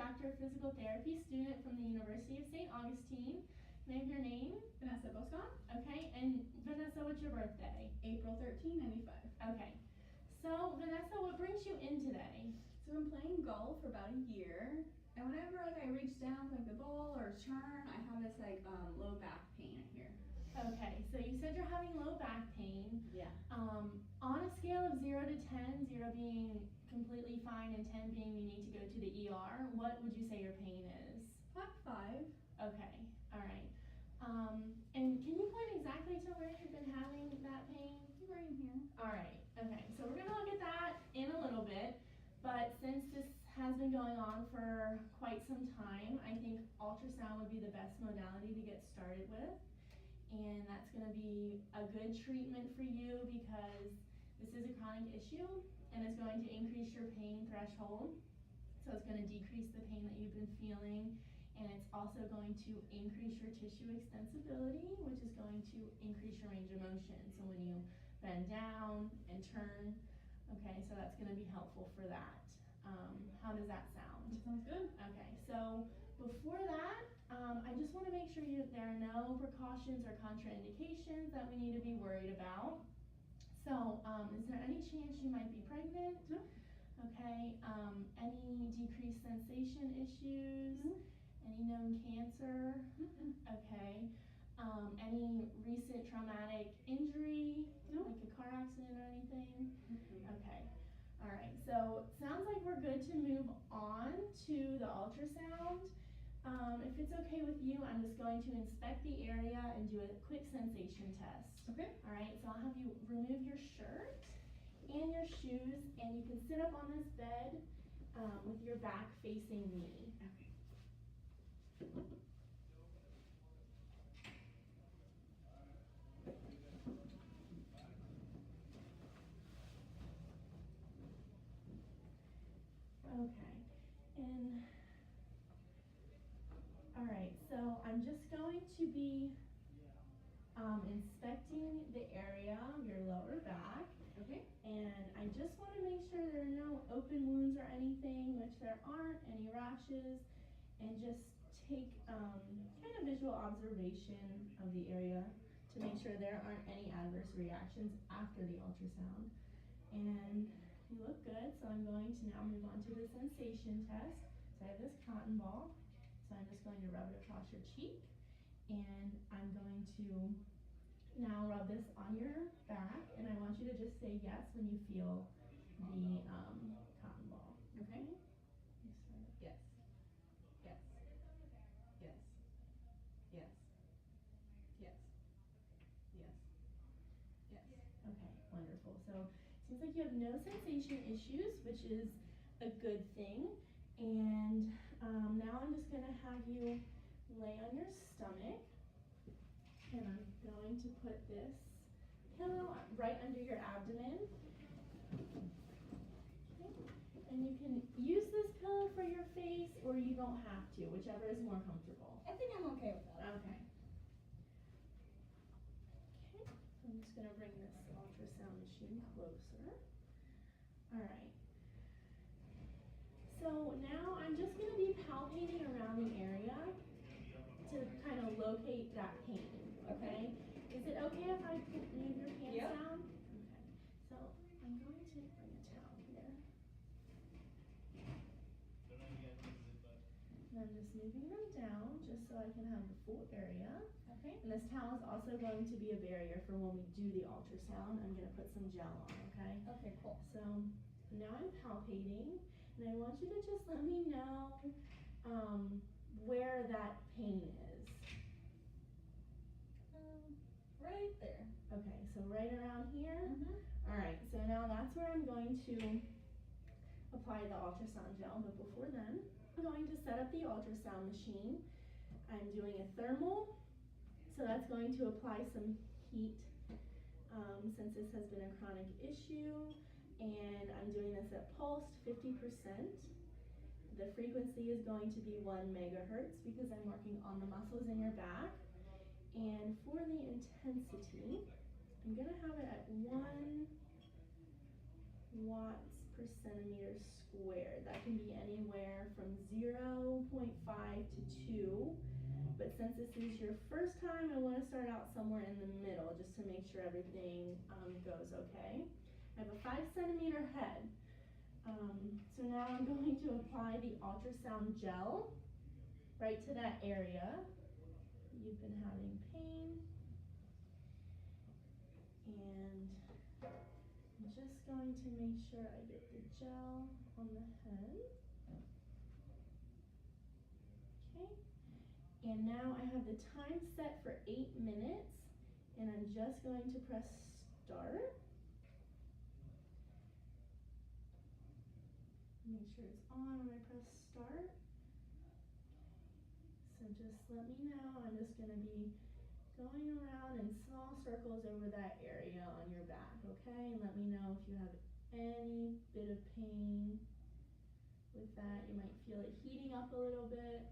Doctor of Physical Therapy, student from the University of St. Augustine. Can I have your name? Vanessa Boscon. Okay, and Vanessa, what's your birthday? April 13, 95. Okay. So, Vanessa, what brings you in today? So I've been playing golf for about a year, and whenever I reach down like the ball or turn, I have this low back pain right here. Okay, so you said you're having low back pain. Yeah. On a scale of 0 to 10, 0 being completely fine and 10 being you need to go to the ER, what would you say your pain is? 5. Okay, all right. And can you point exactly to where you've been having that pain? Right in here. All right, okay, so we're gonna look at that in a little bit, but since this has been going on for quite some time, I think ultrasound would be the best modality to get started with. And that's gonna be a good treatment for you because this is a chronic issue and it's going to increase your pain threshold. So it's gonna decrease the pain that you've been feeling, and it's also going to increase your tissue extensibility, which is going to increase your range of motion. So when you bend down and turn, okay, so that's gonna be helpful for that. How does that sound? That sounds good. Okay, so before that, I just wanna make sure there are no precautions or contraindications that we need to be worried about. So, is there any chance you might be pregnant? No. Okay, any decreased sensation issues? No. Any known cancer? Mm-mm. Okay, any recent traumatic injury? No. Like a car accident or anything? Mm-mm. Okay, all right, so sounds like we're good to move on to the ultrasound. If it's okay with you, I'm just going to inspect the area and do a quick sensation test. Okay. All right, so I'll have you remove your shirt and your shoes, and you can sit up on this bed with your back facing me. Okay. Okay, and all right, so I'm just going to be inspecting the area of your lower back, Okay. and I just want to make sure there are no open wounds or anything, which there aren't, any rashes, and just take kind of visual observation of the area to make sure there aren't any adverse reactions after the ultrasound. And you look good, so I'm going to now move on to the sensation test. So I have this cotton ball, so I'm just going to rub it across your cheek, and I'm going to now rub this on your back, and I want you to just say yes when you feel the cotton ball. Okay. Yes, sir. Yes. Yes. Yes. Yes. Yes. Yes. Yes. Okay, wonderful. So it seems like you have no sensation issues, which is a good thing. And now I'm just gonna have you lay on your stomach, and I'm going to put this pillow right under your abdomen. Okay. And you can use this pillow for your face, or you don't have to, whichever is more comfortable. I think I'm okay with that. Okay. Okay, so I'm just gonna bring this ultrasound machine closer. All right. So now I'm just gonna be palpating around the area to kind of locate that pain, okay? Is it okay if I move your pants Yep. down? Okay, so I'm going to bring a towel here. And I'm just moving them down just so I can have the full area. Okay. And this towel is also going to be a barrier for when we do the ultrasound. I'm gonna put some gel on, okay? Okay, cool. So now I'm palpating, and I want you to just let me know where that pain is. Right there. Okay, so right around here. Mm-hmm. All right, so now that's where I'm going to apply the ultrasound gel, but before then, I'm going to set up the ultrasound machine. I'm doing a thermal, so that's going to apply some heat since this has been a chronic issue, and I'm doing this at pulsed 50%. The frequency is going to be 1 megahertz because I'm working on the muscles in your back. And for the intensity, I'm gonna have it at 1 watts per centimeter squared. squared. That can be anywhere from 0.5 to 2. But since this is your first time, I want to start out somewhere in the middle just to make sure everything goes okay. I have a 5 centimeter head. So now I'm going to apply the ultrasound gel right to that area. You've been having pain. And I'm just going to make sure I get the gel on the head. Okay. And now I have the time set for 8 minutes, and I'm just going to press start. Make sure it's on when I press start. So just let me know. I'm just going to be going around in small circles over that area on your back, okay? And let me know if you have any bit of pain with that. You might feel it heating up a little bit.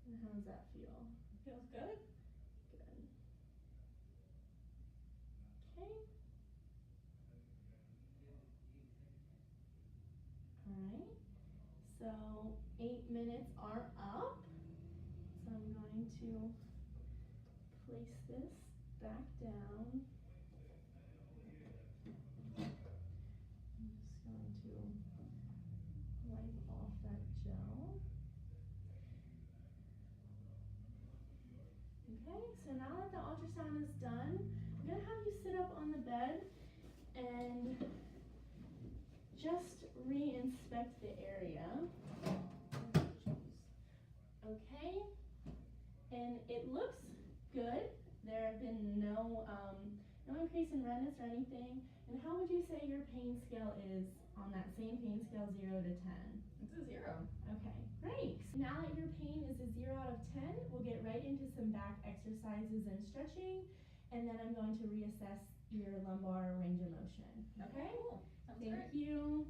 And how does that feel? Feels good. Good. Okay. Alright. So 8 minutes are up. So I'm going to place this back down. I'm just going to wipe off that gel. Okay, so now that the ultrasound is done, I'm going to have you sit up on the bed and just re-inspect the area. Okay, and it looks good. There have been no increase in redness or anything. And how would you say your pain scale is on that same pain scale, 0 to 10? It's a 0. Okay, great. Now that your pain is a 0 out of 10, we'll get right into some back exercises and stretching, and then I'm going to reassess your lumbar range of motion. Okay? Cool. Sounds Thank great. you.